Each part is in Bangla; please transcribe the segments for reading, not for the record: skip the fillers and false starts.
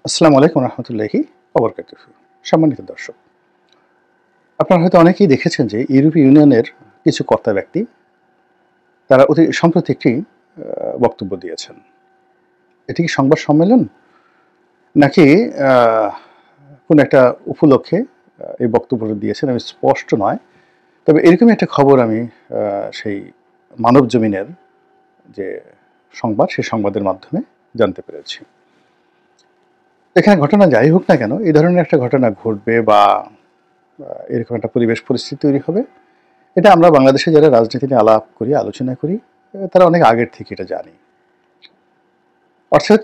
আসসালামু আলাইকুম রহমতুল্লাহি ওবরকাতুহু। সম্মানিত দর্শক, আপনারা হয়তো অনেকেই দেখেছেন যে ইউরোপীয় ইউনিয়নের কিছু কর্তা ব্যক্তি তারা অতি সম্প্রতি একটি বক্তব্য দিয়েছেন। এটি কি সংবাদ সম্মেলন নাকি আহ, কোনো একটা উপলক্ষে এই বক্তব্যটা দিয়েছেন আমি স্পষ্ট নয়। তবে এরকমই একটা খবর আমি সেই মানব জমিনের যে সংবাদ সেই সংবাদের মাধ্যমে জানতে পেরেছি। এখানে ঘটনা যাই হোক না কেন, এই ধরনের একটা ঘটনা ঘটবে বা এরকম একটা পরিবেশ পরিস্থিতি তৈরি হবে, এটা আমরা বাংলাদেশে যারা রাজনীতি নিয়ে আলাপ করি, আলোচনা করি, তারা অনেক আগের থেকে এটা জানি। অর্থাৎ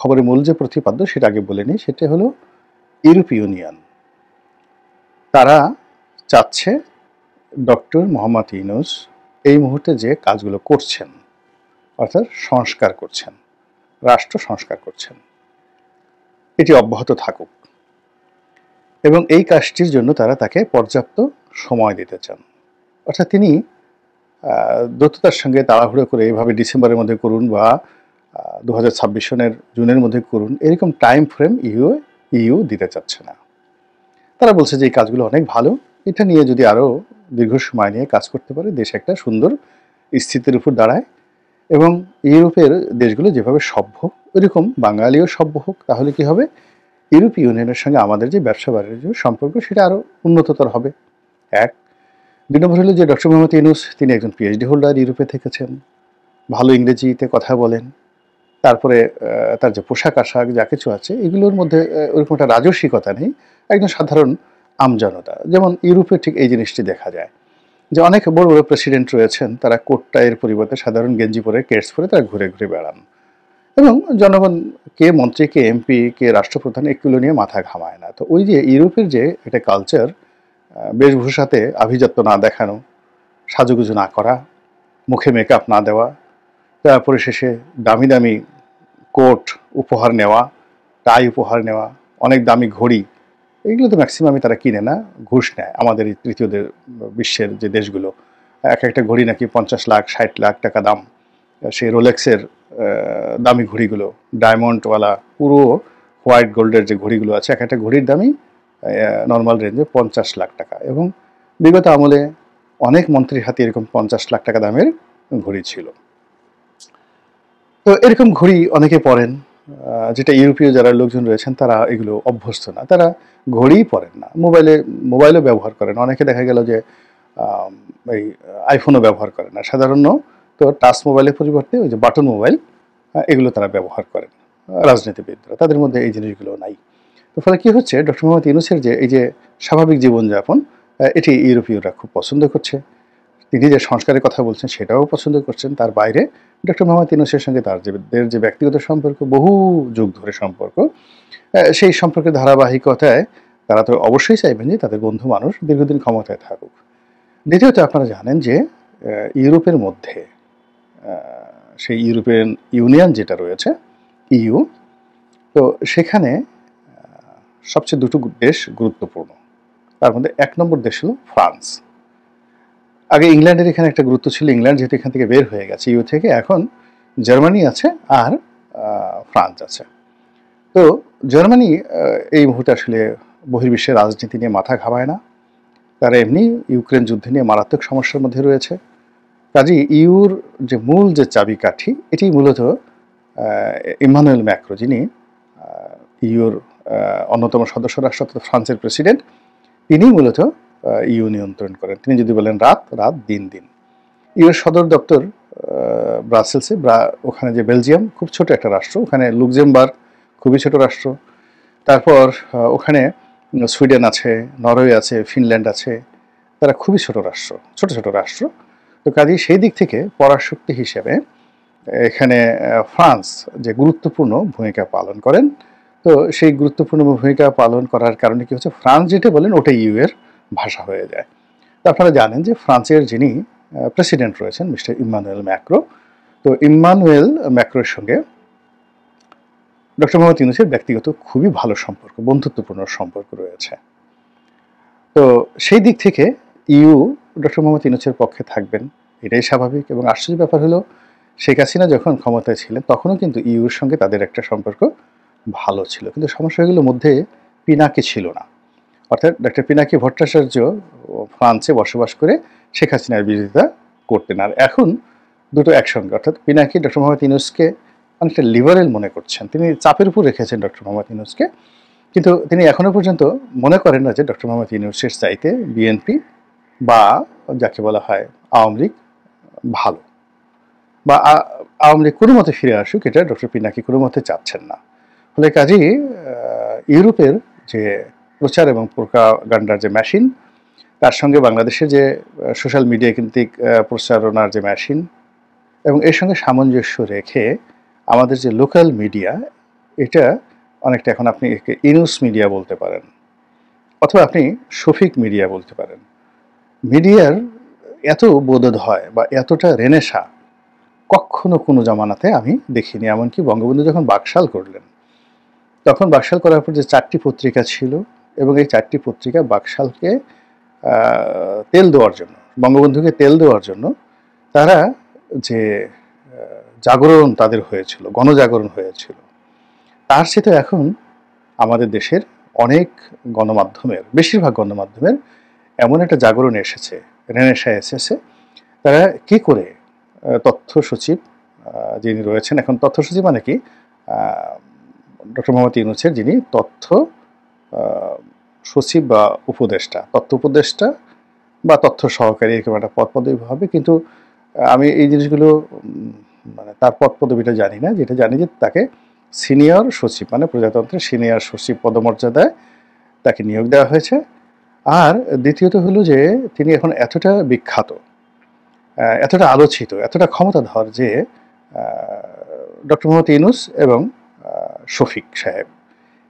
খবরের মূল যে প্রতিপাদ্য সেটা আগে বলে নিই, সেটা হলো ইউরোপীয় ইউনিয়ন তারা চাচ্ছে ডক্টর মোহাম্মদ ইউনূস এই মুহূর্তে যে কাজগুলো করছেন, অর্থাৎ সংস্কার করছেন, রাষ্ট্র সংস্কার করছেন, এটি অব্যাহত থাকুক এবং এই কাজটির জন্য তারা তাকে পর্যাপ্ত সময় দিতে চান। অর্থাৎ তিনি দ্রুততার সঙ্গে তাড়াহুড়ো করে এইভাবে ডিসেম্বরের মধ্যে করুন বা 2026 সনের জুনের মধ্যে করুন, এরকম টাইম ফ্রেম ইউ দিতে চাচ্ছে না। তারা বলছে যে এই কাজগুলো অনেক ভালো, এটা নিয়ে যদি আরও দীর্ঘ সময় নিয়ে কাজ করতে পারে দেশ একটা সুন্দর স্থিতির উপর দাঁড়ায় এবং ইউরোপের দেশগুলো যেভাবে সভ্য ওইরকম বাঙালিও সভ্য হোক, তাহলে কি হবে, ইউরোপীয় ইউনিয়নের সঙ্গে আমাদের যে ব্যবসা বাণিজ্য সম্পর্ক সেটা আরও উন্নততর হবে। এক, 2 নম্বর হলো যে ডক্টর মোহাম্মদ ইউনূস তিনি একজন পিএইচডি হোল্ডার, ইউরোপে থেকেছেন, ভালো ইংরেজিতে কথা বলেন, তারপরে তার যে পোশাক আশাক যা কিছু আছে এগুলোর মধ্যে ওরকম একটা রাজস্বিকতা নেই, একজন সাধারণ আমজনতা। যেমন ইউরোপে ঠিক এই জিনিসটি দেখা যায় যে অনেক বড় বড় প্রেসিডেন্ট রয়েছেন, তারা কোট টাইয়ের পরিবর্তে সাধারণ গেঞ্জি পরে, কেটস পরে তারা ঘুরে ঘুরে বেড়ান এবং জনগণ কে মন্ত্রী, কে এমপি, কে রাষ্ট্রপ্রধান এগুলো নিয়ে মাথা ঘামায় না। তো ওই যে ইউরোপের যে একটা কালচার, বেশভূষাতে আভিজাত্য না দেখানো, সাজুগুজু না করা, মুখে মেকআপ না দেওয়া, তারপরে শেষে দামি দামি কোট উপহার নেওয়া, টাই উপহার নেওয়া, অনেক দামি ঘড়ি, এগুলো তো ম্যাক্সিমামই তারা কিনে না, ঘুষ নেয়। আমাদের এই তৃতীয় বিশ্বের যে দেশগুলো, এক একটা ঘড়ি নাকি 50 লাখ 60 লাখ টাকা দাম। সেই রোলেক্সের দামি ঘড়িগুলো, ডায়মন্ডওয়ালা পুরো হোয়াইট গোল্ডের যে ঘড়িগুলো আছে, এক একটা ঘড়ির দামই নর্মাল রেঞ্জে 50 লাখ টাকা। এবং বিগত আমলে অনেক মন্ত্রীর হাতে এরকম 50 লাখ টাকা দামের ঘড়ি ছিল। তো এরকম ঘড়ি অনেকে পরেন, যেটা ইউরোপীয় যারা লোকজন রয়েছেন তারা এগুলো অভ্যস্ত না, তারা ঘড়িই পরেন না, মোবাইলও ব্যবহার করেন। অনেকে দেখা গেল যে এই আইফোনও ব্যবহার করে না, সাধারণ তো টাচ মোবাইলের পরিবর্তে ওই যে বাটন মোবাইল এগুলো তারা ব্যবহার করেন। রাজনীতিবিদরা তাদের মধ্যে এই জিনিসগুলো নাই। তো ফলে কী হচ্ছে, ডক্টর মোহাম্মদ ইউনূসের যে এই যে স্বাভাবিক জীবনযাপন, এটি ইউরোপীয়রা খুব পছন্দ করছে। তিনি যে সংস্কারের কথা বলছেন সেটাও পছন্দ করছেন। তার বাইরে ডক্টর মোহাম্মদ ইউনূসের সঙ্গে তার যে ব্যক্তিগত সম্পর্ক, বহু যুগ ধরে সম্পর্ক, সেই সম্পর্কের ধারাবাহিকতায় তারা তো অবশ্যই চাইবেন যে তাদের বন্ধু মানুষ দীর্ঘদিন ক্ষমতায় থাকুক। দ্বিতীয়ত আপনারা জানেন যে ইউরোপের মধ্যে সেই ইউরোপিয়ান ইউনিয়ন যেটা রয়েছে ইইউ, তো সেখানে সবচেয়ে দুটো দেশ গুরুত্বপূর্ণ। তার মধ্যে 1 নম্বর দেশ হলো ফ্রান্স। আগে ইংল্যান্ডের এখানে একটা গুরুত্ব ছিল, ইংল্যান্ড যেহেতু এখান থেকে বের হয়ে গেছে ইউ থেকে, এখন জার্মানি আছে আর ফ্রান্স আছে। তো জার্মানি এই মুহূর্তে আসলে বহির্বিশ্বের রাজনীতি নিয়ে মাথা ঘামায় না, তারা এমনি ইউক্রেন যুদ্ধ নিয়ে মারাত্মক সমস্যার মধ্যে রয়েছে। কাজেই ইউর যে মূল যে চাবিকাঠি, এটি মূলত ইমানুয়েল ম্যাক্রো, যিনি ইউর অন্যতম সদস্য রাষ্ট্র অর্থাৎ ফ্রান্সের প্রেসিডেন্ট, তিনি মূলত ইউ নিয়ন্ত্রণ করেন। তিনি যদি বলেন রাত, রাত, দিন, দিন। ইউর সদর দপ্তর ব্রাসেলসে, ওখানে যে বেলজিয়াম খুব ছোট একটা রাষ্ট্র, ওখানে লুক্সেমবার্গ খুবই ছোট রাষ্ট্র, তারপর ওখানে সুইডেন আছে, নরওয়ে আছে, ফিনল্যান্ড আছে, তারা খুবই ছোট রাষ্ট্র, ছোট ছোট রাষ্ট্র। তো কাজেই সেই দিক থেকে পরাশক্তি হিসেবে এখানে ফ্রান্স যে গুরুত্বপূর্ণ ভূমিকা পালন করেন। তো সেই গুরুত্বপূর্ণ ভূমিকা পালন করার কারণে কি হচ্ছে, ফ্রান্স যেটা বলেন ওটা ইউ এর ভাষা হয়ে যায়। তো আপনারা জানেন যে ফ্রান্সের যিনি প্রেসিডেন্ট রয়েছেন মিস্টার ইম্মানুয়েল ম্যাক্রো, তো ইম্মানুয়েল ম্যাক্রোর সঙ্গে ডক্টর মোহাম্মদ ইউনূসের ব্যক্তিগত খুবই ভালো সম্পর্ক, বন্ধুত্বপূর্ণ সম্পর্ক রয়েছে। তো সেই দিক থেকে ইউ ডক্টর মোহাম্মদ ইউনূসের পক্ষে থাকবেন, এটাই স্বাভাবিক। এবং আশ্চর্য ব্যাপার হলো, শেখ হাসিনা যখন ক্ষমতায় ছিলেন তখনও কিন্তু ইউর সঙ্গে তাদের একটা সম্পর্ক ভালো ছিল, কিন্তু সমস্যাগুলোর মধ্যে পিনাকি ছিল না। অর্থাৎ ডক্টর পিনাকি ভট্টাচার্য ফ্রান্সে বসবাস করে শেখ হাসিনার বিরোধিতা করতেন, আর এখন দুটো একসঙ্গে, অর্থাৎ পিনাকি ডক্টর মোহাম্মদ ইউনূসকে অনেকটা লিবারেল মনে করছেন, তিনি চাপের উপর রেখেছেন ডক্টর মোহাম্মদ ইউনূসকে, কিন্তু তিনি এখনো পর্যন্ত মনে করেন না যে ডক্টর মোহাম্মদ ইউনূসের চাইতে বিএনপি বা যাকে বলা হয় আওয়ামী লীগ ভালো, বা আওয়ামী লীগ কোনো মতে ফিরে আসুক, এটা ডক্টর পিনাকি কোনো মতে চাচ্ছেন না। ফলে কাজেই ইউরোপের যে প্রচার এবং প্রোপাগান্ডার যে মেশিন, তার সঙ্গে বাংলাদেশের যে সোশ্যাল মিডিয়া কেন্দ্রিক প্রচারণার যে মেশিন, এবং এর সঙ্গে সামঞ্জস্য রেখে আমাদের যে লোকাল মিডিয়া, এটা অনেকটা এখন আপনি একে ইউনুস মিডিয়া বলতে পারেন, অথবা আপনি শফিক মিডিয়া বলতে পারেন। মিডিয়ার এত বোধোদয় বা এতটা রেনেসা কখনো কোনো জামানাতে আমি দেখিনি। এমনকি বঙ্গবন্ধু যখন বাকশাল করলেন, তখন বাকশাল করার পর যে 4টি পত্রিকা ছিল, এবং এই 4টি পত্রিকা বাকশালকে তেল দেওয়ার জন্য, বঙ্গবন্ধুকে তেল দেওয়ার জন্য তারা যে জাগরণ তাদের হয়েছিল, গণজাগরণ হয়েছিল, তার সাথে এখন আমাদের দেশের অনেক গণমাধ্যমের, বেশিরভাগ গণমাধ্যমের এমন একটা জাগরণ এসেছে, রেনেসা এসেছে। তারা কি করে তথ্য সচিব যিনি রয়েছেন এখন, তথ্য সচিব মানে কি, ডক্টর মোহাম্মদ ইউনূসের যিনি তথ্য সচিব বা উপদেষ্টা, তথ্য উপদেষ্টা বা তথ্য সহকারী, এরকম একটা পদ পদবি হবে, কিন্তু আমি এই জিনিসগুলো মানে তার পদ পদবিটা জানি না। যেটা জানি যে তাকে সিনিয়র সচিব, মানে প্রজাতন্ত্রের সিনিয়র সচিব পদমর্যাদায় তাকে নিয়োগ দেওয়া হয়েছে। আর দ্বিতীয়ত হলো যে তিনি এখন এতটা বিখ্যাত, এতটা আলোচিত, এতটা ক্ষমতাধর যে ডক্টর মোহাম্মদ ইউনূস এবং শফিক সাহেব,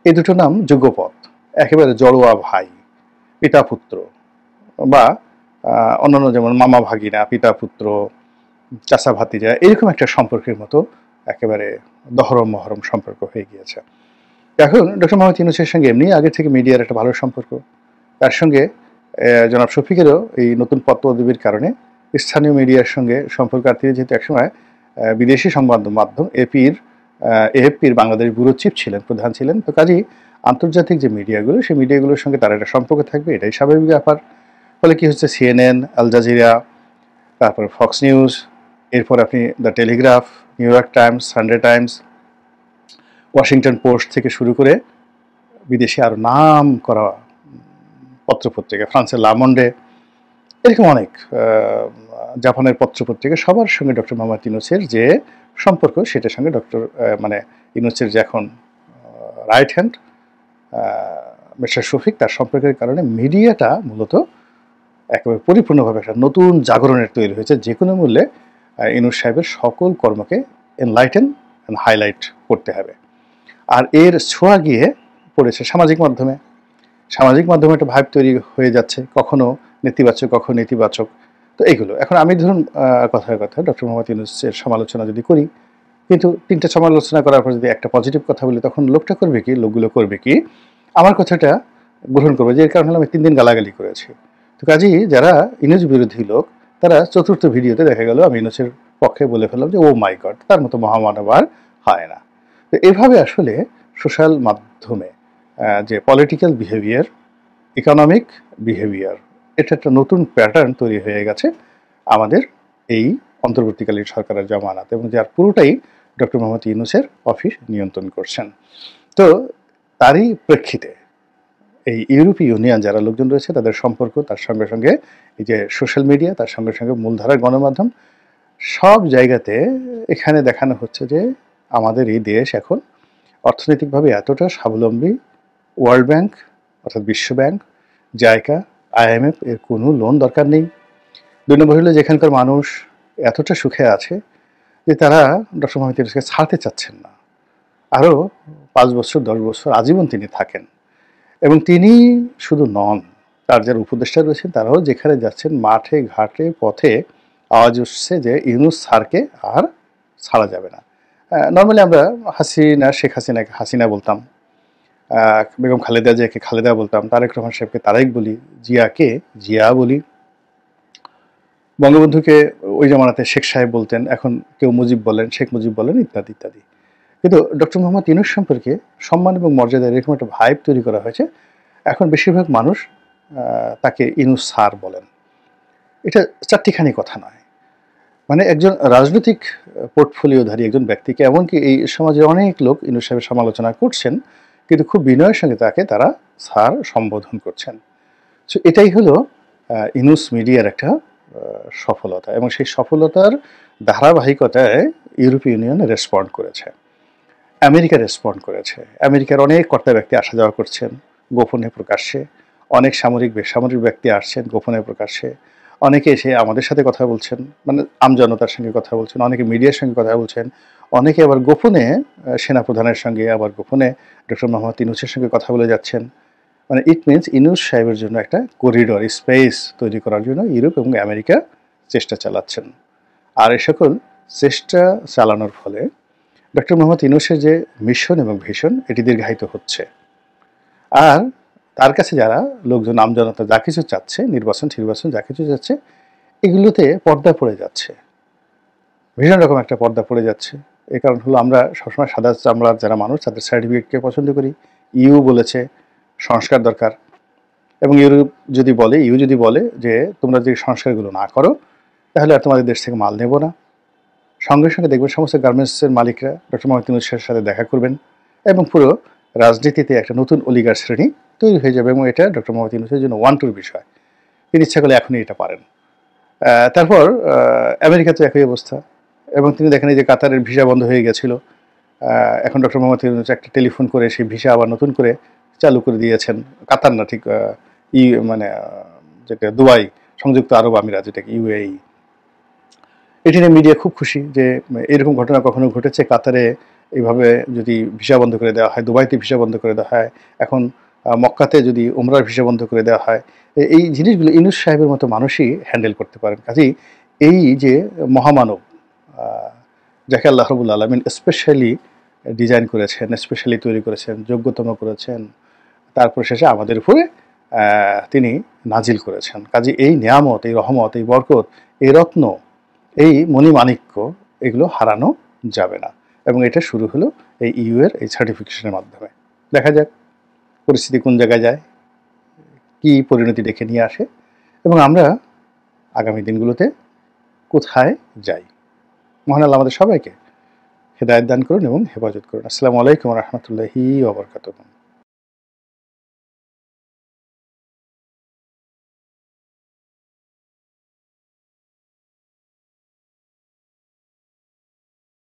এই দুটো নাম যুগপৎ, একেবারে জড়োয়া ভাই, পিতা পুত্র, বা অন্যান্য যেমন মামা ভাগিনা, পিতা পুত্র, চাচা ভাতিজা, এরকম একটা সম্পর্কের মতো একেবারে দহরম মহরম সম্পর্ক হয়ে গিয়েছে। এখন ডক্টর মোহাম্মদ ইউনূসের সঙ্গে এমনি আগে থেকে মিডিয়ার একটা ভালো সম্পর্ক, তার সঙ্গে জনাব শফিকেরও এই নতুন পদ পদবীর কারণে স্থানীয় মিডিয়ার সঙ্গে সম্পর্ক। আর তিনি যেহেতু একসময় বিদেশি সংবাদ মাধ্যম এএফপির বাংলাদেশ ব্যুরো চিফ ছিলেন, প্রধান ছিলেন, তো কাজেই আন্তর্জাতিক যে মিডিয়াগুলো, সেই মিডিয়াগুলোর সঙ্গে তার একটা সম্পর্ক থাকবে, এটাই স্বাভাবিক ব্যাপার। ফলে কি হচ্ছে, সিএনএন, আল জাজিরা, তারপর ফক্স নিউজ, এরপর আপনি the Telegraph, new York Times, Sunday Times, Washington post থেকে শুরু করে বিদেশি আরও নাম করা পত্রপত্রিকা, ফ্রান্সের লামন্ডে, এরকম অনেক, জাপানের পত্রপত্রিকা, সবার সঙ্গে ডক্টর মোহাম্মদ ইউনূসের যে সম্পর্ক, সেটার সঙ্গে ডক্টর মানে ইউনূসের যে এখন রাইট হ্যান্ড মিস্টার শফিক, তার সম্পর্কের কারণে মিডিয়াটা মূলত একেবারে পরিপূর্ণভাবে একটা নতুন জাগরণের তৈরি হয়েছে। যে কোনো মূল্যে ইউনূস সাহেবের সকল কর্মকে এনলাইটেন অ্যান্ড হাইলাইট করতে হবে। আর এর ছোঁয়া গিয়ে পড়েছে সামাজিক মাধ্যমে। সামাজিক মাধ্যমে একটা ভাইব তৈরি হয়ে যাচ্ছে, কখনো নেতিবাচক, কখনো নেতিবাচক। তো এইগুলো এখন আমি ধরুন কথায় কথায় ডক্টর মোহাম্মদ ইউনূসের সমালোচনা যদি করি, কিন্তু 3টে সমালোচনা করার পর যদি একটা পজিটিভ কথা বলি, তখন লোকটা করবে কি, লোকগুলো করবে কি, আমার কথাটা গ্রহণ করবে, যে এর কারণে আমি 3 দিন গালাগালি করেছি। তো কাজেই যারা ইউনূস বিরোধী লোক, তারা চতুর্থ ভিডিওতে দেখা গেল আমি ইউনূসের পক্ষে বলে ফেললাম যে ও মাই গড, তার মতো মহামানব আর হয় না। তো এভাবে আসলে সোশ্যাল মাধ্যমে যে পলিটিক্যাল বিহেভিয়ার, ইকোনমিক বিহেভিয়ার, এটা একটা নতুন প্যাটার্ন তৈরি হয়ে গেছে আমাদের এই অন্তর্বর্তীকালীন সরকারের জামানাতে, এবং যার পুরোটাই ডক্টর মোহাম্মদ ইউনূসের অফিস নিয়ন্ত্রণ করছেন। তো তারই প্রেক্ষিতে এই ইউরোপীয় ইউনিয়ন যারা লোকজন রয়েছে, তাদের সম্পর্ক, তার সঙ্গে সঙ্গে এই যে সোশ্যাল মিডিয়া, তার সঙ্গে সঙ্গে মূলধারার গণমাধ্যম, সব জায়গাতে এখানে দেখানো হচ্ছে যে আমাদের এই দেশ এখন অর্থনৈতিকভাবে এতটা স্বাবলম্বী, ওয়ার্ল্ড ব্যাংক অর্থাৎ বিশ্ব ব্যাংক, জাইকা, আইএমএফ এর কোনো লোন দরকার নেই। 2 নম্বর হলো যেখানকার মানুষ এতটা সুখে আছে যে তারা ডক্টর মোহাম্মদ ইউনূসকে ছাড়তে চাচ্ছেন না, আরও 5 বছর 10 বছর আজীবন তিনি থাকেন। এবং তিনি শুধু নন, তার যারা উপদেষ্টা রয়েছেন তারাও যেখানে যাচ্ছেন, মাঠে ঘাটে পথে আওয়াজ উঠছে যে ইউনূস স্যারকে আর ছাড়া যাবে না। নর্মালি আমরা শেখ হাসিনাকে হাসিনা বলতাম, বেগম খালেদা জিয়াকে খালেদা বলতাম, তারেক রহমান সাহেবকে তারেক বলি, জিয়াকে জিয়া বলি, বঙ্গবন্ধুকে ওই জামানাতে শেখ সাহেব বলতেন, এখন কেউ মুজিব বলেন, শেখ মুজিব বলেন, ইত্যাদি ইত্যাদি। কিন্তু ডক্টর মোহাম্মদ ইউনূস সম্পর্কে সম্মান এবং মর্যাদা এরকম একটা ভাইব তৈরি করা হয়েছে। এখন বেশিরভাগ মানুষ তাকে ইউনূস স্যার বলেন। এটা চারটিখানি কথা নয়। মানে একজন রাজনৈতিক পোর্টফোলিওধারী একজন ব্যক্তিকে, এমনকি এই সমাজের অনেক লোক ইউনূস সাহেবের সমালোচনা করছেন, কিন্তু খুব বিনয়ের সঙ্গে তাকে তারা স্যার সম্বোধন করছেন। সো এটাই হলো ইউনূস মিডিয়ার একটা সফলতা, এবং সেই সফলতার ধারাবাহিকতায় ইউরোপীয় ইউনিয়ন রেসপন্ড করেছে, আমেরিকা রেসপন্ড করেছে। আমেরিকার অনেক কর্তা ব্যক্তি আসা যাওয়া করছেন গোপনে প্রকাশ্যে, অনেক সামরিক বেসামরিক ব্যক্তি আসছেন গোপনে প্রকাশ্যে, অনেকে এসে আমাদের সাথে কথা বলছেন, মানে আমজনতার সঙ্গে কথা বলছেন, অনেকে মিডিয়ার সঙ্গে কথা বলছেন, অনেকে আবার গোপনে সেনাপ্রধানের সঙ্গে, আবার গোপনে ডক্টর মোহাম্মদ ইউনূসের সঙ্গে কথা বলে যাচ্ছেন। মানে ইট মিনস ইউনূস সাহেবের জন্য একটা করিডোর স্পেস তৈরি করার জন্য ইউরোপ এবং আমেরিকা চেষ্টা চালাচ্ছেন। আর এ সকল চেষ্টা চালানোর ফলে ডক্টর মোহাম্মদ ইউনূসের যে মিশন এবং ভিশন এটি দীর্ঘায়িত হচ্ছে। আর তার কাছে যারা লোকজন আমজনতা যা কিছু চাচ্ছে, নির্বাচন যা কিছু চাচ্ছে, এগুলোতে পর্দা পড়ে যাচ্ছে, ভীষণ রকম একটা পর্দা পড়ে যাচ্ছে। এই কারণ হলো আমরা সবসময় সাদা চামড়ার যারা মানুষ তাদের সার্টিফিকেটকে পছন্দ করি। ইউ বলেছে সংস্কার দরকার, এবং ইউ যদি বলে যে তোমরা যে সংস্কারগুলো না করো তাহলে আর তোমাদের দেশ থেকে মাল নেব না, সঙ্গে সঙ্গে দেখবেন সমস্ত গার্মেন্টসের মালিকরা ডক্টর মোহাম্মদ ইউনূসের সাথে দেখা করবেন, এবং পুরো রাজনীতিতে একটা নতুন অলিগার শ্রেণী তৈরি হয়ে যাবে। এবং এটা ডক্টর মোহাম্মদ ইউনূসের জন্য ওয়ান-টুর বিষয়, তিনি ইচ্ছা করলে এখনই এটা পারেন। তারপর আমেরিকাতে একই অবস্থা, এবং তিনি দেখেন এই যে কাতারের ভিসা বন্ধ হয়ে গেছিল, এখন ডক্টর মোহাম্মদ ইউনূস একটা টেলিফোন করে সেই ভিসা আবার নতুন করে চালু করে দিয়েছেন। কাতার না, ঠিক মানে যেটা দুবাই, সংযুক্ত আরব আমিরাত, যেটাকে ইউএই। এটি নিয়ে মিডিয়া খুব খুশি যে এরকম ঘটনা কখনো ঘটেছে, কাতারে এইভাবে যদি ভিসা বন্ধ করে দেওয়া হয়, দুবাইতে ভিসা বন্ধ করে দেওয়া হয়, এখন মক্কাতে যদি উমরার ভিসা বন্ধ করে দেওয়া হয়, এই জিনিসগুলো ইউনূস সাহেবের মতো মানুষই হ্যান্ডেল করতে পারেন। কাজেই এই যে মহামানব, যাকে আল্লাহ রাব্বুল আলামিন স্পেশালি ডিজাইন করেছেন, স্পেশালি তৈরি করেছেন, যোগ্যতম করেছেন, তারপর শেষে আমাদের উপরে তিনি নাজিল করেছেন। কাজে এই নিয়ামত, এই রহমত, এই বরকত, এই রত্ন, এই মণিমাণিক্য, এগুলো হারানো যাবে না। এবং এটা শুরু হলো এই ইউ এর এই সার্টিফিকেশনের মাধ্যমে। দেখা যাক পরিস্থিতি কোন জায়গায় যায়, কি পরিণতি ডেকে নিয়ে আসে, এবং আমরা আগামী দিনগুলোতে কোথায় যাই। মহান আল্লাহ আমাদের সবাইকে হেদায়েত দান করুন এবং হেফাজত করুন। আসসালামু আলাইকুম ওয়া রাহমাতুল্লাহি ওয়া বারাকাতুহু।